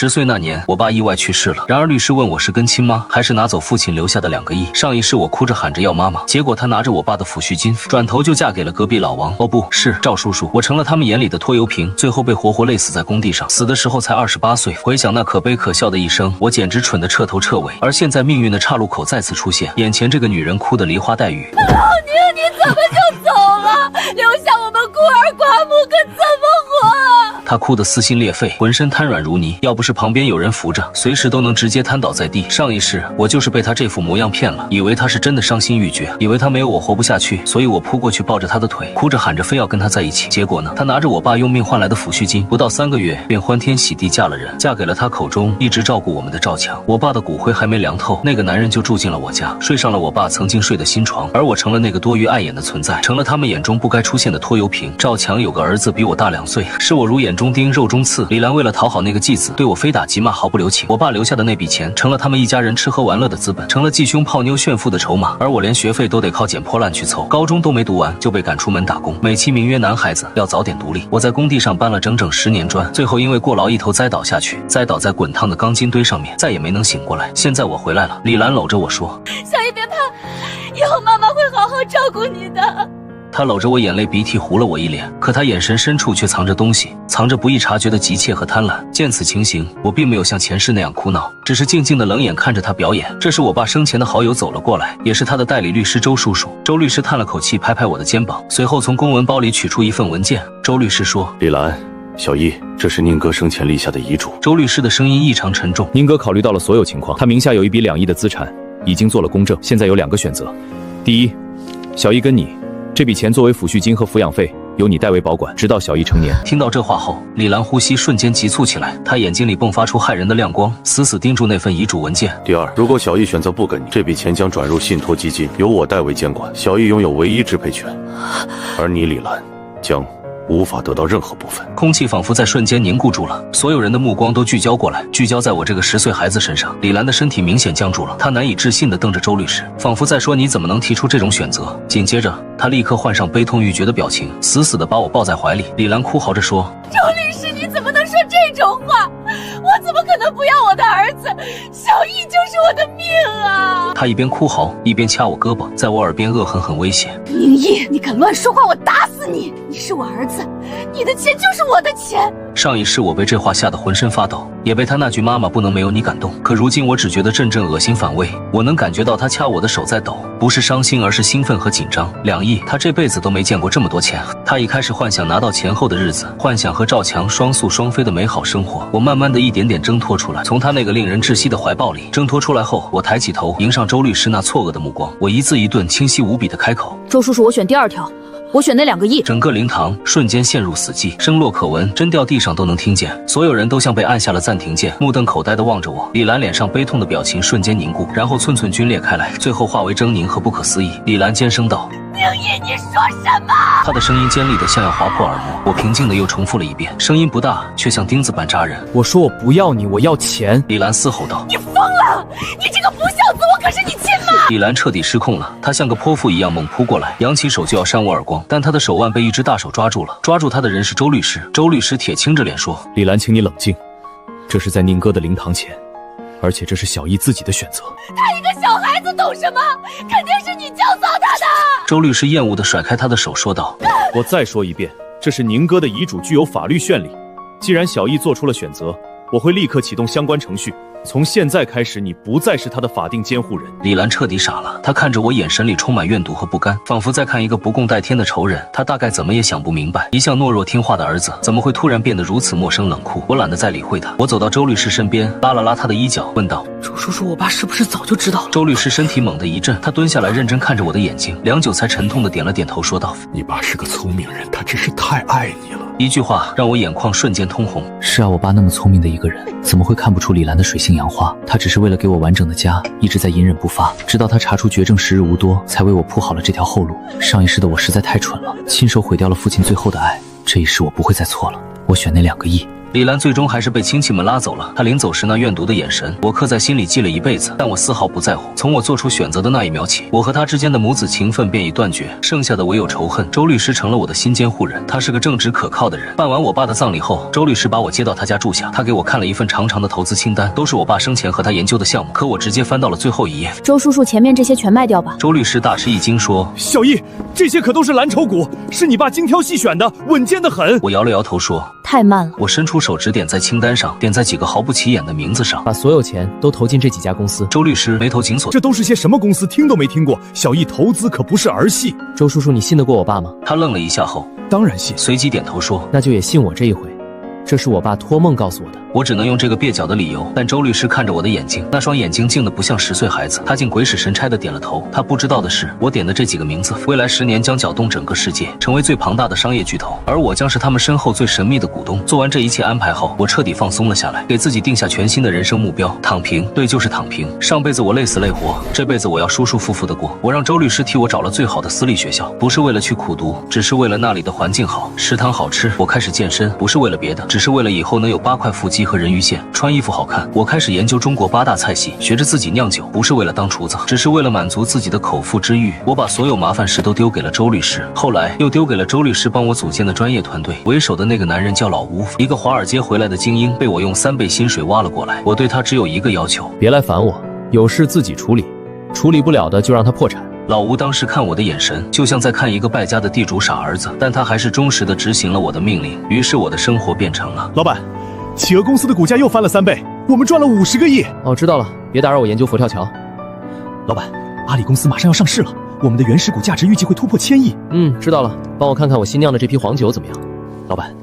10岁那年，我爸意外去世了。然而律师问我是跟亲吗，还是拿走父亲留下的2个亿。上一世我哭着喊着要妈妈，结果他拿着我爸的抚恤金，转头就嫁给了隔壁老王。哦，不是赵叔叔，我成了他们眼里的拖油瓶，最后被活活累死在工地上，死的时候才28岁。回想那可悲可笑的一生，我简直蠢得彻头彻尾。而现在命运的岔路口再次出现，眼前这个女人哭得梨花带雨。老宁，你怎么就走了？留下我们孤儿寡母可怎么活？她哭得撕心裂肺，浑身瘫软如泥，要不是旁边有人扶着，随时都能直接瘫倒在地。上一世我就是被她这副模样骗了，以为她是真的伤心欲绝，以为她没有我活不下去，所以我扑过去抱着她的腿，哭着喊着非要跟她在一起。结果呢，她拿着我爸用命换来的抚恤金，不到3个月便欢天喜地嫁了人，嫁给了她口中一直照顾我们的赵强。我爸的骨灰还没凉透，那个男人就住进了我家，睡上了我爸曾经睡的新床，而我成了那个多余碍眼的存在，成了他们眼中不该出现的拖油瓶。赵强有个儿子比我大2岁，是我如眼中钉肉中刺。李兰为了讨好那个继子，对我非打即骂，毫不留情。我爸留下的那笔钱成了他们一家人吃喝玩乐的资本，成了继兄泡妞炫富的筹码，而我连学费都得靠捡破烂去凑，高中都没读完就被赶出门打工，美其名曰男孩子要早点独立。我在工地上搬了整整10年砖，最后因为过劳一头栽倒下去，栽倒在滚烫的钢筋堆上面，再也没能醒过来。现在我回来了，李兰搂着我说：“小姨别怕，以后妈妈会好好照顾你的。”他搂着我，眼泪鼻涕糊了我一脸，可他眼神深处却藏着东西，藏着不易察觉的急切和贪婪。见此情形，我并没有像前世那样哭闹，只是静静的冷眼看着他表演。这时我爸生前的好友走了过来，也是他的代理律师周叔叔。周律师叹了口气，拍拍我的肩膀，随后从公文包里取出一份文件。周律师说：“李兰，小易，这是宁哥生前立下的遗嘱。”周律师的声音异常沉重。宁哥考虑到了所有情况，他名下有一笔2亿的资产，已经做了公证，现在有2个选择。第一，小易跟你，这笔钱作为抚恤金和抚养费，由你代为保管，直到小易成年。听到这话后，李兰呼吸瞬间急促起来，她眼睛里迸发出骇人的亮光，死死盯住那份遗嘱文件。第二，如果小易选择不跟你，这笔钱将转入信托基金，由我代为监管，小易拥有唯一支配权，而你李兰将无法得到任何部分。空气仿佛在瞬间凝固住了，所有人的目光都聚焦过来，聚焦在我这个10岁孩子身上。李兰的身体明显僵住了，她难以置信地瞪着周律师，仿佛在说：“你怎么能提出这种选择？”紧接着，她立刻换上悲痛欲绝的表情，死死地把我抱在怀里。李兰哭嚎着说：“周律师，你怎么能说这种话？我怎么可能不要我的儿子？小易就是我的命啊！”她一边哭嚎，一边掐我胳膊，在我耳边恶狠狠威胁：“宁毅，你敢乱说话，我打死你！你是我儿子，你的钱就是我的钱。”上一世我被这话吓得浑身发抖，也被他那句“妈妈不能没有你”感动。可如今我只觉得阵阵恶心反胃，我能感觉到他掐我的手在抖，不是伤心，而是兴奋和紧张。2亿，他这辈子都没见过这么多钱。他一开始幻想拿到钱后的日子，幻想和赵强双宿双飞的美好生活。我慢慢的一点点挣脱出来，从他那个令人窒息的怀抱里挣脱出来后，我抬起头迎上周律师那错愕的目光，我一字一顿清晰无比的开口：“周叔叔，我选第2条。我选那2个亿。”整个灵堂瞬间陷入死寂，声落可闻，针掉地上都能听见。所有人都像被按下了暂停键，目瞪口呆地望着我。李兰脸上悲痛的表情瞬间凝固，然后寸寸皲裂开来，最后化为狰狞和不可思议。李兰尖声道：“宁毅，你说什么？”她的声音尖利的像要划破耳膜。我平静的又重复了一遍，声音不大，却像钉子般扎人：“我说我不要你，我要钱。”李兰嘶吼道：“你疯了！你这个不孝子，我可是你亲妈！”李兰彻底失控了，她像个泼妇一样猛扑过来，扬起手就要扇我耳光，但她的手腕被一只大手抓住了。抓住她的人是周律师。周律师铁青着脸说：“李兰，请你冷静，这是在宁哥的灵堂前，而且这是小易自己的选择。他一个小孩子懂什么？肯定是你教唆他的。”周律师厌恶地甩开他的手说道：“我再说一遍，这是宁哥的遗嘱，具有法律效力。既然小易做出了选择，我会立刻启动相关程序。从现在开始，你不再是他的法定监护人。”李兰彻底傻了，她看着我，眼神里充满怨毒和不甘，仿佛在看一个不共戴天的仇人。她大概怎么也想不明白，一向懦弱听话的儿子怎么会突然变得如此陌生冷酷。我懒得再理会他，我走到周律师身边，拉了拉他的衣角，问道：“周叔叔，我爸是不是早就知道了？”周律师身体猛地一震，他蹲下来认真看着我的眼睛，良久才沉痛地点了点头，说道：“你爸是个聪明人，他只是太爱你了。”一句话让我眼眶瞬间通红。是啊，我爸那么聪明的一个人，怎么会看不出李兰的水性杨花？他只是为了给我完整的家，一直在隐忍不发，直到他查出绝症时日无多，才为我铺好了这条后路。上一世的我实在太蠢了，亲手毁掉了父亲最后的爱。这一世我不会再错了，我选那2个亿。李兰最终还是被亲戚们拉走了。她临走时那怨毒的眼神，我刻在心里记了一辈子，但我丝毫不在乎。从我做出选择的那一秒起，我和她之间的母子情分便已断绝，剩下的唯有仇恨。周律师成了我的新监护人，他是个正直可靠的人。办完我爸的葬礼后，周律师把我接到他家住下，他给我看了一份长长的投资清单，都是我爸生前和他研究的项目。可我直接翻到了最后一页。周叔叔，前面这些全卖掉吧。周律师大吃一惊说：“小易，这些可都是蓝筹股，是你爸精挑细选的，稳健的很。”我摇了摇头说：“太慢了。”我伸出手指点在清单上，点在几个毫不起眼的名字上，把所有钱都投进这几家公司。周律师眉头紧锁：“这都是些什么公司？听都没听过。小易投资可不是儿戏。”周叔叔，你信得过我爸吗？他愣了一下后，当然信。随即点头说：“那就也信我这一回。这是我爸托梦告诉我的。”我只能用这个蹩脚的理由，但周律师看着我的眼睛，那双眼睛静得不像10岁孩子，他竟鬼使神差地点了头。他不知道的是，我点的这几个名字，未来10年将搅动整个世界，成为最庞大的商业巨头，而我将是他们身后最神秘的股东。做完这一切安排后，我彻底放松了下来，给自己定下全新的人生目标：躺平。对，就是躺平。上辈子我累死累活，这辈子我要舒舒服服地过。我让周律师替我找了最好的私立学校，不是为了去苦读，只是为了那里的环境好，食堂好吃。我开始健身，不是为了别的，只是为了以后能有8块腹肌和人鱼线。穿衣服好看，我开始研究中国8大菜系，学着自己酿酒，不是为了当厨子，只是为了满足自己的口腹之欲。我把所有麻烦事都丢给了周律师，后来又丢给了周律师帮我组建的专业团队。为首的那个男人叫老吴，一个华尔街回来的精英，被我用3倍薪水挖了过来。我对他只有一个要求：别来烦我，有事自己处理，处理不了的就让他破产。老吴当时看我的眼神，就像在看一个败家的地主傻儿子，但他还是忠实地执行了我的命令。于是我的生活变成了……老板，企鹅公司的股价又翻了3倍，我们赚了50个亿。哦，知道了，别打扰我研究佛跳墙。老板，阿里公司马上要上市了，我们的原始股价值预计会突破1000亿。知道了，帮我看看我新酿的这批黄酒怎么样？老板，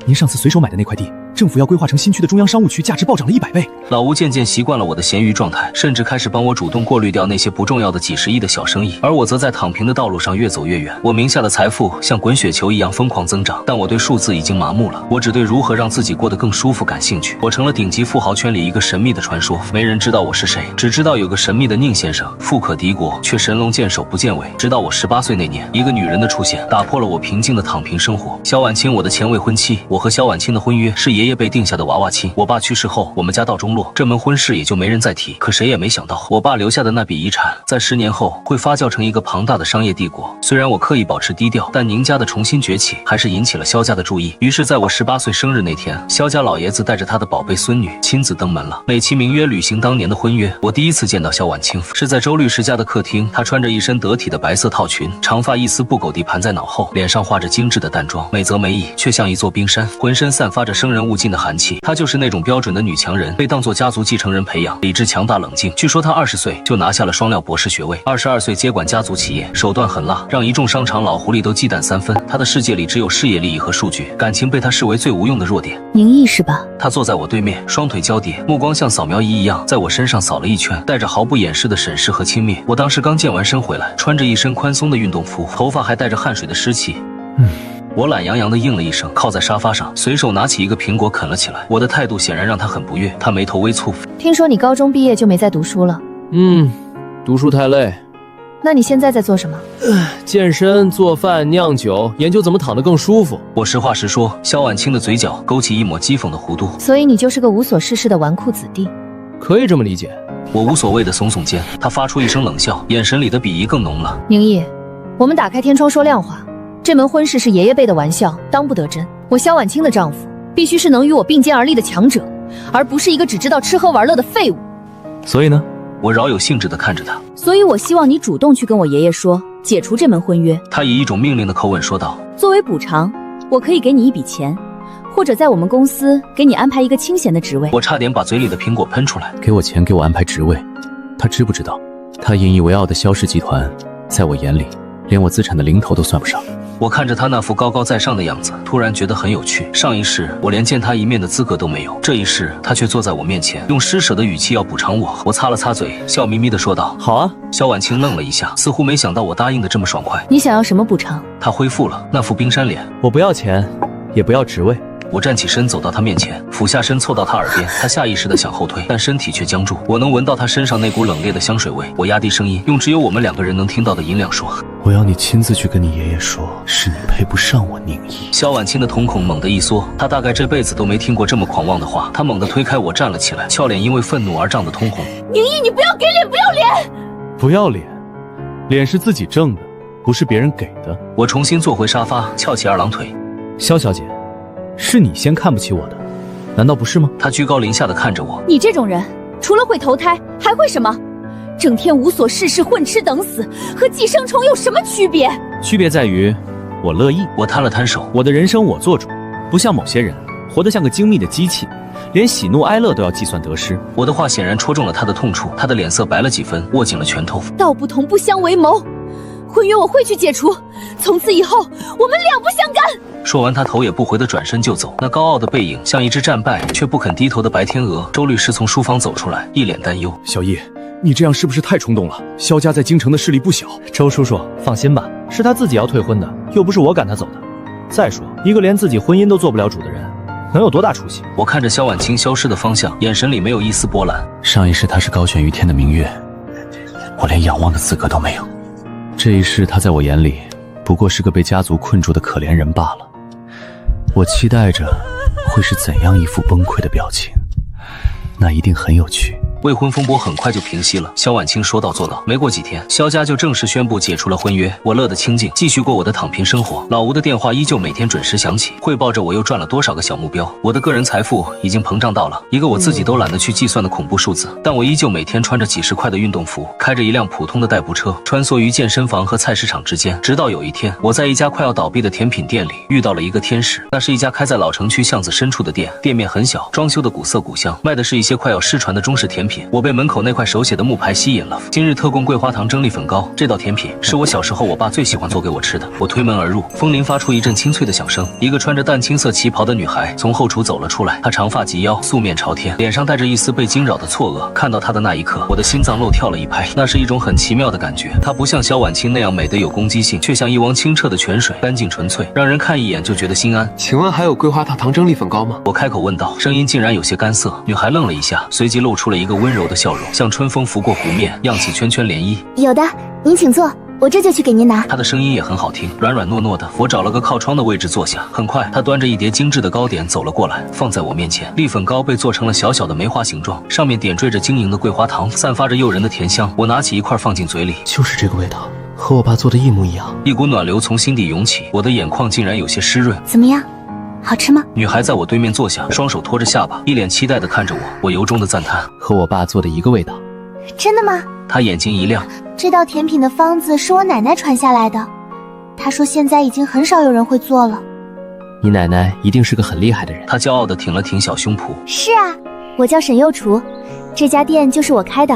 您上次随手买的那块地，政府要规划成新区的中央商务区，价值暴涨了100倍。老吴渐渐习惯了我的闲鱼状态，甚至开始帮我主动过滤掉那些不重要的几十亿的小生意，而我则在躺平的道路上越走越远。我名下的财富像滚雪球一样疯狂增长，但我对数字已经麻木了。我只对如何让自己过得更舒服感兴趣。我成了顶级富豪圈里一个神秘的传说，没人知道我是谁，只知道有个神秘的宁先生，富可敌国，却神龙见首不见尾。直到我18岁那年，一个女人的出现打破了我平静的躺平生活。萧婉清，我的前未婚妻。我和萧婉清的婚约是爷爷辈定下的娃娃亲。我爸去世后，我们家道中落，这门婚事也就没人再提。可谁也没想到，我爸留下的那笔遗产，在10年后会发酵成一个庞大的商业帝国。虽然我刻意保持低调，但宁家的重新崛起还是引起了萧家的注意。于是在我18岁生日那天，萧家老爷子带着他的宝贝孙女亲自登门了，美其名曰履行当年的婚约。我第一次见到萧婉清是在周律师家的客厅，她穿着一身得体的白色套裙，长发一丝不苟地盘在脑后，脸上画着精致的淡妆，美则美矣，却像一座冰山，浑身散发着生人勿近的寒气。她就是那种标准的女强人，被当作家族继承人培养，理智强大冷静。据说她20岁就拿下了双料博士学位，22岁接管家族企业，手段狠辣，让一众商场老狐狸都忌惮3分。她的世界里只有事业利益和数据，感情被她视为最无用的弱点。宁毅是吧？她坐在我对面，双腿交叠，目光像扫描仪一样在我身上扫了一圈，带着毫不掩饰的审视和轻蔑。我当时刚健完身回来，穿着一身宽松的运动服，头发还带着汗水的湿气。我懒洋洋地应了一声，靠在沙发上，随手拿起一个苹果啃了起来。我的态度显然让他很不悦，他眉头微蹙。听说你高中毕业就没再读书了？读书太累。那你现在在做什么？健身、做饭、酿酒，研究怎么躺得更舒服。我实话实说，萧婉清的嘴角勾起一抹讥讽的弧度。所以你就是个无所事事的纨绔子弟？可以这么理解。我无所谓的耸耸肩，他发出一声冷笑，眼神里的鄙夷更浓了。宁毅，我们打开天窗说亮话。这门婚事是爷爷辈的玩笑，当不得真。我萧婉清的丈夫必须是能与我并肩而立的强者，而不是一个只知道吃喝玩乐的废物。所以呢？我饶有兴致地看着他。所以我希望你主动去跟我爷爷说，解除这门婚约。他以一种命令的口吻说道。作为补偿，我可以给你一笔钱，或者在我们公司给你安排一个清闲的职位。我差点把嘴里的苹果喷出来。给我钱，给我安排职位，他知不知道，他引以为傲的萧氏集团，在我眼里连我资产的零头都算不上。我看着他那副高高在上的样子，突然觉得很有趣。上一世我连见他一面的资格都没有，这一世他却坐在我面前，用施舍的语气要补偿我。我擦了擦嘴，笑眯眯地说道：好啊。萧婉清愣了一下，似乎没想到我答应的这么爽快。你想要什么补偿？他恢复了那副冰山脸。我不要钱，也不要职位，我站起身走到他面前，俯下身凑到他耳边，他下意识的想后退，但身体却僵住。我能闻到他身上那股冷冽的香水味。我压低声音，用只有我们两个人能听到的音量说：“我要你亲自去跟你爷爷说，是你配不上我宁毅。”萧婉清的瞳孔猛地一缩，她大概这辈子都没听过这么狂妄的话。她猛地推开我，站了起来，俏脸因为愤怒而涨得通红。宁毅，你不要给脸，不要脸！不要脸，脸是自己挣的，不是别人给的。我重新坐回沙发，翘起二郎腿。萧小姐，是你先看不起我的，难道不是吗？她居高临下的看着我。你这种人，除了会投胎，还会什么？整天无所事事，混吃等死，和寄生虫有什么区别？区别在于，我乐意。我摊了摊手，我的人生我做主，不像某些人活得像个精密的机器，连喜怒哀乐都要计算得失。我的话显然戳中了他的痛处，他的脸色白了几分，握紧了拳头。道不同不相为谋，婚约我会去解除，从此以后我们两不相干。说完，他头也不回的转身就走，那高傲的背影像一只战败却不肯低头的白天鹅。周律师从书房走出来，一脸担忧。小易，你这样是不是太冲动了？萧家在京城的势力不小。周叔叔，放心吧，是他自己要退婚的，又不是我赶他走的。再说，一个连自己婚姻都做不了主的人，能有多大出息？我看着萧婉清消失的方向，眼神里没有一丝波澜。上一世他是高悬于天的明月，我连仰望的资格都没有。这一世他在我眼里，不过是个被家族困住的可怜人罢了。我期待着会是怎样一副崩溃的表情，那一定很有趣。未婚风波很快就平息了，萧婉清说到做到。没过几天，萧家就正式宣布解除了婚约。我乐得清静，继续过我的躺平生活。老吴的电话依旧每天准时响起，汇报着我又赚了多少个小目标。我的个人财富已经膨胀到了一个我自己都懒得去计算的恐怖数字。但我依旧每天穿着几十块的运动服，开着一辆普通的代步车，穿梭于健身房和菜市场之间。直到有一天，我在一家快要倒闭的甜品店里遇到了一个天使。那是一家开在老城区巷子深处的店，店面很小，装修的古色古香，卖的是一些快要失传的中式甜品。我被门口那块手写的木牌吸引了，今日特供桂花糖蒸栗粉糕。这道甜品是我小时候我爸最喜欢做给我吃的。我推门而入，风铃发出一阵清脆的响声，一个穿着淡青色旗袍的女孩从后厨走了出来。她长发及腰，素面朝天，脸上带着一丝被惊扰的错愕。看到她的那一刻，我的心脏漏跳了一拍，那是一种很奇妙的感觉。她不像萧婉清那样美得有攻击性，却像一汪清澈的泉水，干净纯粹，让人看一眼就觉得心安。请问还有桂花糖蒸栗粉糕吗？我开口问道，声音竟然有些干涩。女孩愣了一下，随即露出了一个温柔的笑容，像春风拂过湖面，漾起圈圈涟漪。有的，您请坐，我这就去给您拿。她的声音也很好听，软软糯糯的。我找了个靠窗的位置坐下。很快，她端着一碟精致的糕点走了过来，放在我面前。栗粉糕被做成了小小的梅花形状，上面点缀着晶莹的桂花糖，散发着诱人的甜香。我拿起一块放进嘴里，就是这个味道，和我爸做的一模一样。一股暖流从心底涌起，我的眼眶竟然有些湿润。怎么样？好吃吗？女孩在我对面坐下，双手托着下巴，一脸期待地看着我。我由衷的赞叹，和我爸做的一个味道。真的吗？她眼睛一亮，这道甜品的方子是我奶奶传下来的，她说现在已经很少有人会做了。你奶奶一定是个很厉害的人。她骄傲地挺了挺小胸脯。是啊，我叫沈幼厨，这家店就是我开的。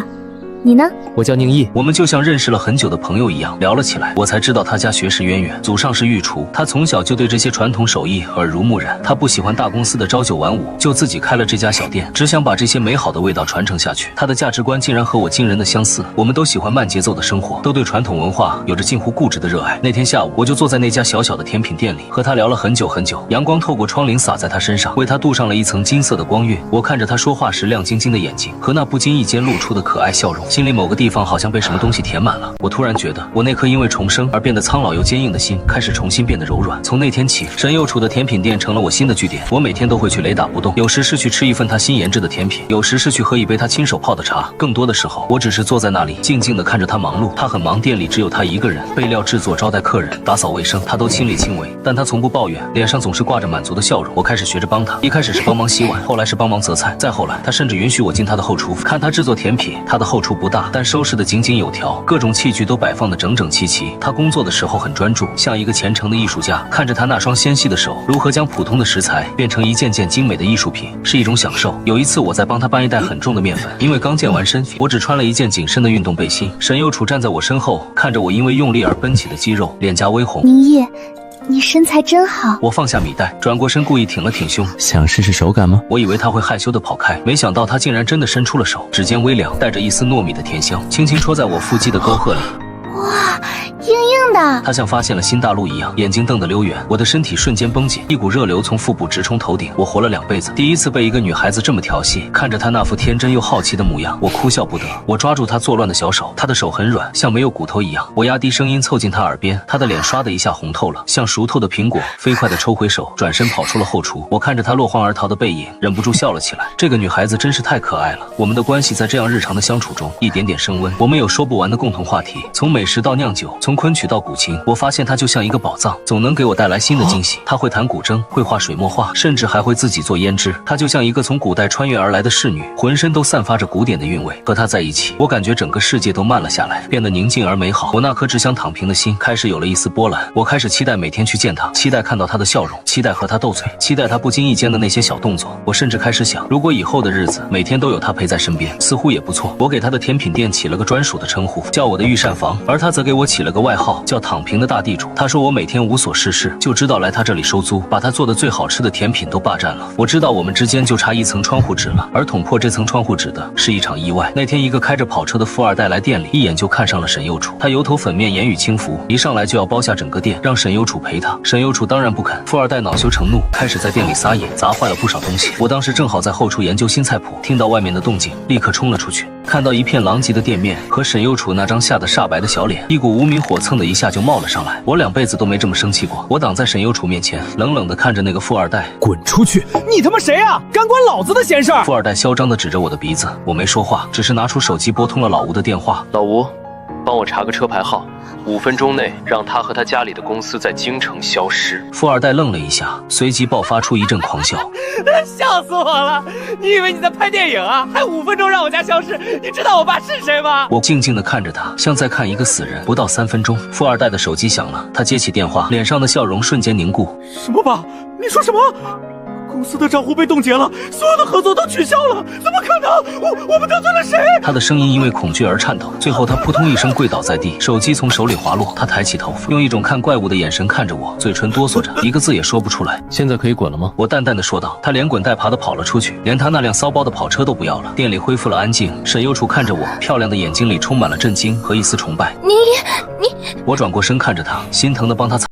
你呢？我叫宁毅。我们就像认识了很久的朋友一样聊了起来。我才知道他家学识渊源，祖上是御厨，他从小就对这些传统手艺耳濡目染。他不喜欢大公司的朝九晚五，就自己开了这家小店，只想把这些美好的味道传承下去。他的价值观竟然和我惊人的相似，我们都喜欢慢节奏的生活，都对传统文化有着近乎固执的热爱。那天下午，我就坐在那家小小的甜品店里，和他聊了很久很久。阳光透过窗棂洒在他身上，为他镀上了一层金色的光晕。我看着他说话时亮晶晶的眼睛和那不经意间露出的可爱笑容，心里某个地方好像被什么东西填满了。我突然觉得，我那颗因为重生而变得苍老又坚硬的心开始重新变得柔软。从那天起，沈幼楚的甜品店成了我新的据点。我每天都会去雷打不动，有时是去吃一份他新研制的甜品，有时是去喝一杯他亲手泡的茶，更多的时候，我只是坐在那里静静地看着他忙碌。他很忙，店里只有他一个人，备料制作、招待客人、打扫卫生，他都亲力亲为。但他从不抱怨，脸上总是挂着满足的笑容。我开始学着帮他，一开始是帮忙洗碗，后来是帮忙择菜，再后来，他甚至允许我进他的后厨看他制作甜品。他的后厨不大，但收拾得井井有条，各种器具都摆放得整整齐齐。他工作的时候很专注，像一个虔诚的艺术家。看着他那双纤细的手，如何将普通的食材变成一件件精美的艺术品，是一种享受。有一次，我在帮他搬一袋很重的面粉，因为刚健完身，我只穿了一件紧身的运动背心。沈幼楚站在我身后，看着我因为用力而奔起的肌肉，脸颊微红。宁毅，你身材真好。我放下米袋，转过身，故意挺了挺胸，想试试手感吗？我以为他会害羞地跑开，没想到他竟然真的伸出了手，指尖微凉，带着一丝糯米的甜香，轻轻戳在我腹肌的沟壑里。哇，硬硬的。他像发现了新大陆一样，眼睛瞪得溜圆，我的身体瞬间绷紧，一股热流从腹部直冲头顶。我活了2辈子，第一次被一个女孩子这么调戏，看着她那副天真又好奇的模样，我哭笑不得。我抓住她作乱的小手，她的手很软，像没有骨头一样。我压低声音凑近她耳边，她的脸唰的一下红透了，像熟透的苹果，飞快地抽回手，转身跑出了后厨。我看着她落荒而逃的背影，忍不住笑了起来。这个女孩子真是太可爱了。我们的关系在这样日常的相处中一点点升温，我们有说不完的共同话题，从美食到酿酒，从昆曲到古琴。我发现她就像一个宝藏，总能给我带来新的惊喜。她会弹古筝，会画水墨画，甚至还会自己做胭脂。她就像一个从古代穿越而来的侍女，浑身都散发着古典的韵味。和她在一起，我感觉整个世界都慢了下来，变得宁静而美好。我那颗只想躺平的心开始有了一丝波澜。我开始期待每天去见她，期待看到她的笑容，期待和她斗嘴，期待她不经意间的那些小动作。我甚至开始想，如果以后的日子每天都有她陪在身边，似乎也不错。我给她的甜品店起了个专属的称呼，叫我的御膳房，而她则给我起了个外号，叫躺平的大地主。她说我每天无所事事，就知道来她这里收租，把她做的最好吃的甜品都霸占了。我知道我们之间就差一层窗户纸了，而捅破这层窗户纸的是一场意外。那天一个开着跑车的富二代来店里，一眼就看上了沈右楚。他油头粉面，言语轻浮，一上来就要包下整个店，让沈右楚陪他。沈右楚当然不肯，富二代恼羞成怒，开始在店里撒野，砸坏了不少东西。我当时正好在后厨研究新菜谱，听到外面的动静，立刻冲了出去。看到一片狼藉的店面和沈右楚那张吓得煞白的小脸，一股无名火蹭的一下就冒了上来。我2辈子都没这么生气过。我挡在沈右楚面前，冷冷地看着那个富二代，滚出去！你他妈谁啊？敢管老子的闲事儿！富二代嚣张地指着我的鼻子，我没说话，只是拿出手机拨通了老吴的电话。老吴，帮我查个车牌号，5分钟内让他和他家里的公司在京城消失。富二代愣了一下，随即爆发出一阵狂笑。笑死我了！你以为你在拍电影啊？还5分钟让我家消失？你知道我爸是谁吗？我静静地看着他，像在看一个死人。不到3分钟，富二代的手机响了，他接起电话，脸上的笑容瞬间凝固。什么爸？你说什么？公司的账户被冻结了，所有的合作都取消了，怎么可能？我们得罪了谁？他的声音因为恐惧而颤抖，最后他扑通一声跪倒在地，手机从手里滑落。他抬起头，用一种看怪物的眼神看着我，嘴唇哆嗦着，一个字也说不出来。现在可以滚了吗？我淡淡的说道。他连滚带爬的跑了出去，连他那辆骚包的跑车都不要了。店里恢复了安静，沈右楚看着我，漂亮的眼睛里充满了震惊和一丝崇拜。你，我转过身看着他，心疼的帮他擦